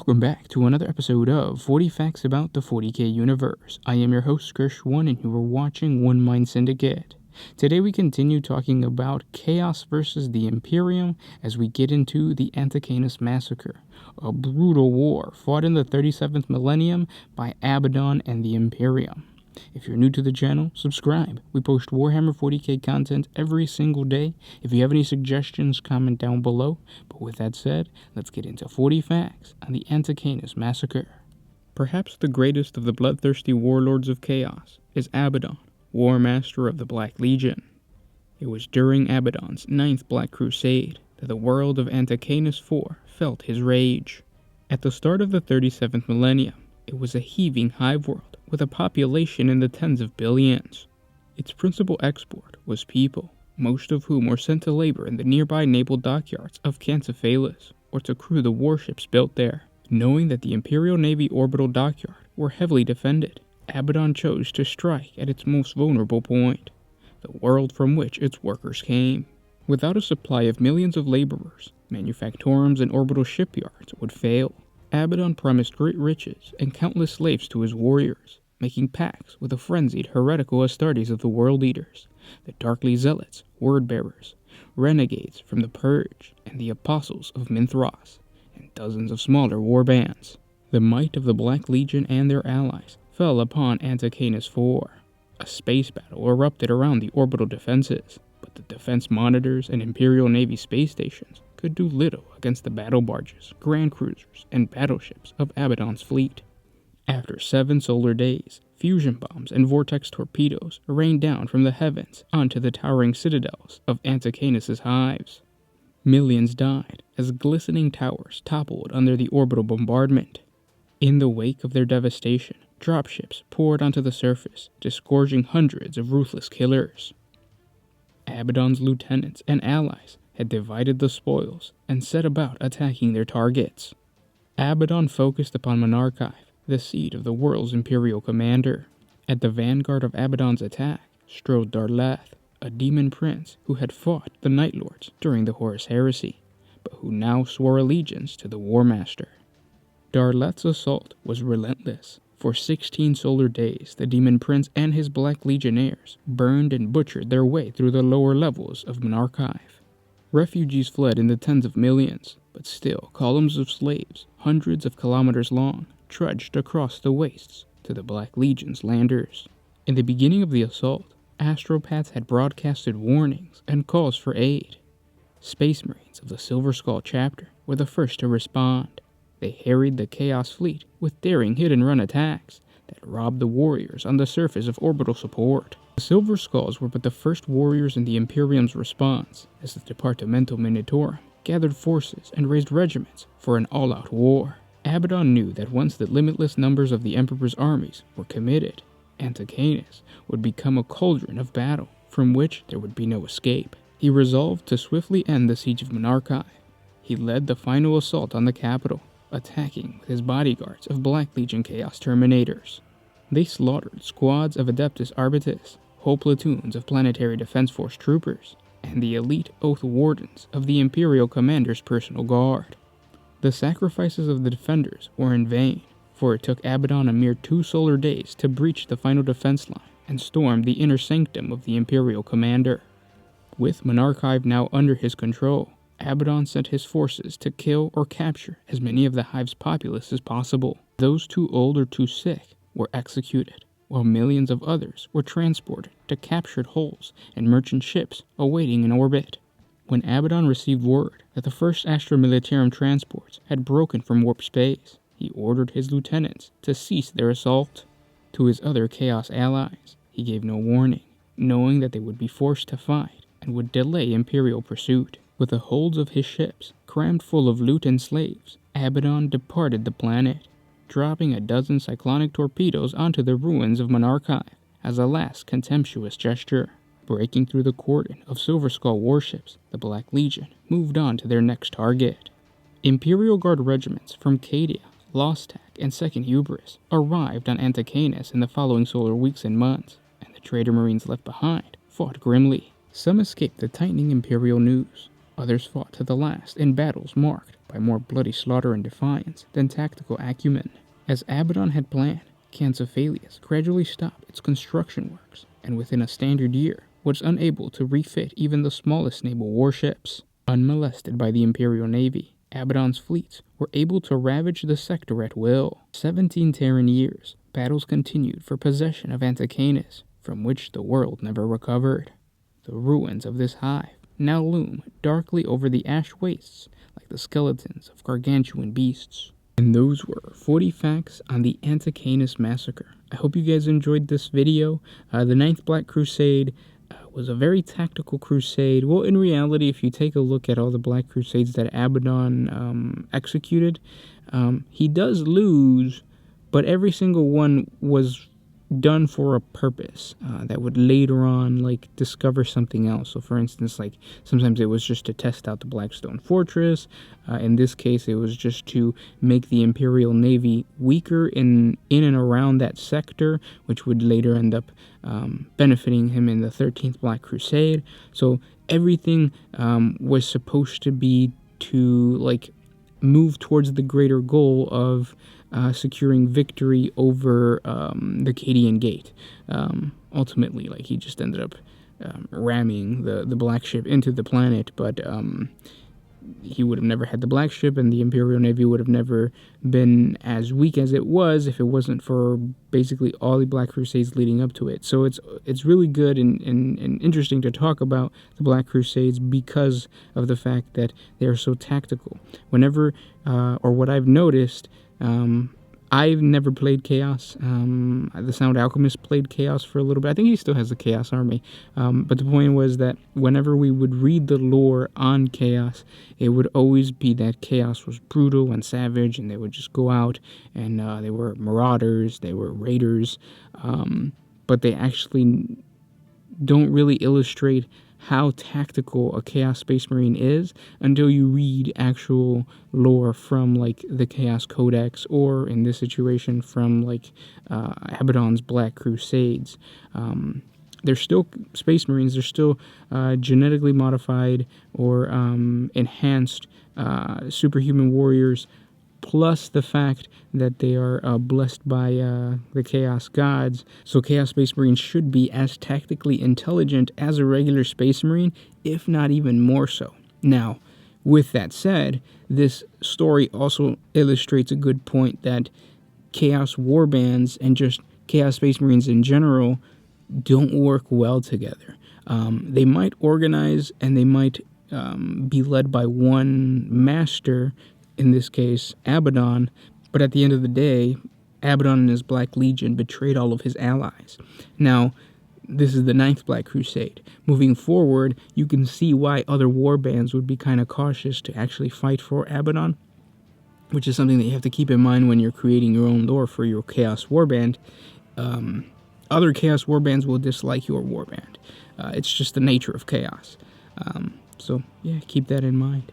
Welcome back to another episode of 40 Facts About the 40K Universe. I am your host, Krish1, and you are watching One Mind Syndicate. Today we continue talking about Chaos versus the Imperium as we get into the Antecanis Massacre, a brutal war fought in the 37th millennium by Abaddon and the Imperium. If you're new to the channel, subscribe. We post Warhammer 40K content every single day. If you have any suggestions, comment down below. But with that said, let's get into 40 facts on the Antecanis Massacre. Perhaps the greatest of the bloodthirsty warlords of chaos is Abaddon, War Master of the Black Legion. It was during Abaddon's 9th Black Crusade that the world of Antecanis IV felt his rage. At the start of the 37th millennium, it was a heaving hive world with a population in the tens of billions. Its principal export was people, most of whom were sent to labor in the nearby naval dockyards of Cancephalis, or to crew the warships built there. Knowing that the Imperial Navy orbital dockyard were heavily defended, Abaddon chose to strike at its most vulnerable point, the world from which its workers came. Without a supply of millions of laborers, manufactorums and orbital shipyards would fail. Abaddon promised great riches and countless slaves to his warriors, making pacts with the frenzied heretical Astartes of the World Eaters, the darkly zealots, word-bearers, renegades from the Purge, and the apostles of Minthros, and dozens of smaller war bands. The might of the Black Legion and their allies fell upon Antecanis IV. A space battle erupted around the orbital defenses, but the defense monitors and Imperial Navy space stations could do little against the battle barges, grand cruisers, and battleships of Abaddon's fleet. After 7 solar days, fusion bombs and vortex torpedoes rained down from the heavens onto the towering citadels of Antecanis' hives. Millions died as glistening towers toppled under the orbital bombardment. In the wake of their devastation, dropships poured onto the surface, disgorging hundreds of ruthless killers. Abaddon's lieutenants and allies had divided the spoils and set about attacking their targets. Abaddon focused upon Monarchive, the seat of the world's imperial commander. At the vanguard of Abaddon's attack strode Darlath, a demon prince who had fought the Night Lords during the Horus Heresy, but who now swore allegiance to the War Master. Darlath's assault was relentless. For 16 solar days, the demon prince and his Black Legionnaires burned and butchered their way through the lower levels of Monarchive. Refugees fled in the tens of millions, but still columns of slaves, hundreds of kilometers long, trudged across the wastes to the Black Legion's landers. In the beginning of the assault, astropaths had broadcasted warnings and calls for aid. Space Marines of the Silver Skull chapter were the first to respond. They harried the Chaos fleet with daring hit-and-run attacks that robbed the warriors on the surface of orbital support. The Silver Skulls were but the first warriors in the Imperium's response, as the Departamental Minitorum gathered forces and raised regiments for an all-out war. Abaddon knew that once the limitless numbers of the Emperor's armies were committed, Antecanis would become a cauldron of battle from which there would be no escape. He resolved to swiftly end the siege of Monarchive. He led the final assault on the capital, attacking with his bodyguards of Black Legion Chaos Terminators. They slaughtered squads of Adeptus Arbitus, whole platoons of Planetary Defense Force troopers, and the elite Oath Wardens of the Imperial Commander's personal guard. The sacrifices of the defenders were in vain, for it took Abaddon a mere 2 solar days to breach the final defense line and storm the inner sanctum of the Imperial Commander. With Monarchive now under his control, Abaddon sent his forces to kill or capture as many of the Hive's populace as possible. Those too old or too sick were executed, while millions of others were transported to captured hulls and merchant ships awaiting in orbit. When Abaddon received word that the first Astra Militarum transports had broken from warp space, he ordered his lieutenants to cease their assault. To his other Chaos allies, he gave no warning, knowing that they would be forced to fight and would delay Imperial pursuit. With the holds of his ships crammed full of loot and slaves, Abaddon departed the planet, dropping a dozen cyclonic torpedoes onto the ruins of Monarchive as a last contemptuous gesture. Breaking through the cordon of Silver Skull warships, the Black Legion moved on to their next target. Imperial Guard regiments from Cadia, Lostak, and 2nd Hubris arrived on Antecanis in the following solar weeks and months, and the traitor Marines left behind fought grimly. Some escaped the tightening Imperial noose, Others fought to the last in battles marked by more bloody slaughter and defiance than tactical acumen. As Abaddon had planned, Cancephalius gradually stopped its construction works, and within a standard year was unable to refit even the smallest naval warships. Unmolested by the Imperial Navy, Abaddon's fleets were able to ravage the sector at will. 17 Terran years, battles continued for possession of Antecanis, from which the world never recovered. The ruins of this hive now loom darkly over the ash wastes like the skeletons of gargantuan beasts. And those were 40 facts on the Antecanis Massacre. I hope you guys enjoyed this video. The Ninth Black Crusade was a very tactical crusade. Well, in reality, if you take a look at all the Black Crusades that Abaddon executed, he does lose, but every single one was done for a purpose that would later on discover something else. So for instance, sometimes it was just to test out the Blackstone Fortress. In this case, it was just to make the Imperial Navy weaker in and around that sector, which would later end up benefiting him in the 13th Black Crusade. So everything was supposed to be to move towards the greater goal of securing victory over the Cadian Gate. Ultimately, he just ended up ramming the Black Ship into the planet, but he would have never had the Black Ship, and the Imperial Navy would have never been as weak as it was if it wasn't for basically all the Black Crusades leading up to it. So it's really good and interesting to talk about the Black Crusades because of the fact that they are so tactical. Whenever, or what I've noticed, I've never played Chaos. The Sound Alchemist played Chaos for a little bit. I think he still has the Chaos Army. But the point was that whenever we would read the lore on Chaos, it would always be that Chaos was brutal and savage, and they would just go out, and they were marauders, they were raiders, but they actually don't really illustrate how tactical a Chaos Space Marine is until you read actual lore from the Chaos Codex, or in this situation from Abaddon's Black Crusades. They're still Space Marines. They're still genetically modified or enhanced superhuman warriors, plus the fact that they are blessed by the Chaos Gods. So Chaos Space Marines should be as tactically intelligent as a regular Space Marine, if not even more so. Now, with that said, this story also illustrates a good point that Chaos Warbands and just Chaos Space Marines in general don't work well together. They might organize and they might be led by one master, in this case, Abaddon, but at the end of the day, Abaddon and his Black Legion betrayed all of his allies. Now, this is the Ninth Black Crusade. Moving forward, you can see why other warbands would be kind of cautious to actually fight for Abaddon, which is something that you have to keep in mind when you're creating your own lore for your Chaos Warband. Other Chaos Warbands will dislike your warband. It's just the nature of Chaos. So, yeah, keep that in mind.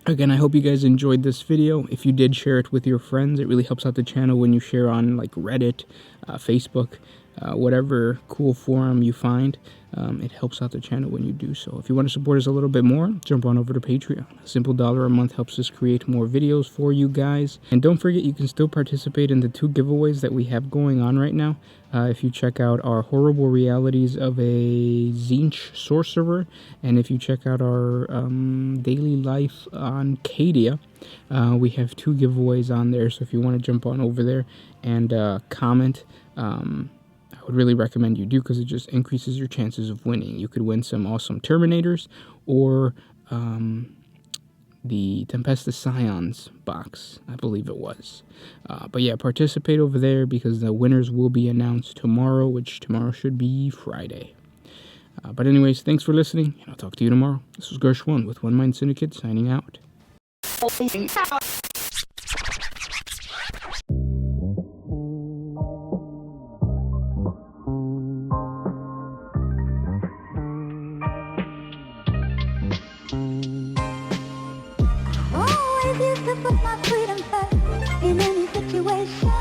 Again, I hope you guys enjoyed this video. If you did, share it with your friends. It really helps out the channel when you share on Reddit, Facebook, whatever cool forum you find. It helps out the channel when you do so. If you want to support us a little bit more, jump on over to Patreon. A simple $1 a month helps us create more videos for you guys. And don't forget, you can still participate in the 2 giveaways that we have going on right now. If you check out our Horrible Realities of a Tzeentch Sorcerer, and if you check out our Daily Life on Cadia, we have 2 giveaways on there. So if you want to jump on over there and comment, I would really recommend you do, because it just increases your chances of winning. You could win some awesome Terminators, or the Tempestus Scions box, I believe it was. But yeah, participate over there, because the winners will be announced tomorrow, which tomorrow should be Friday. But anyways, thanks for listening, and I'll talk to you tomorrow. This was Gersh1 with One Mind Syndicate, signing out. Always used to put my freedom first in any situation.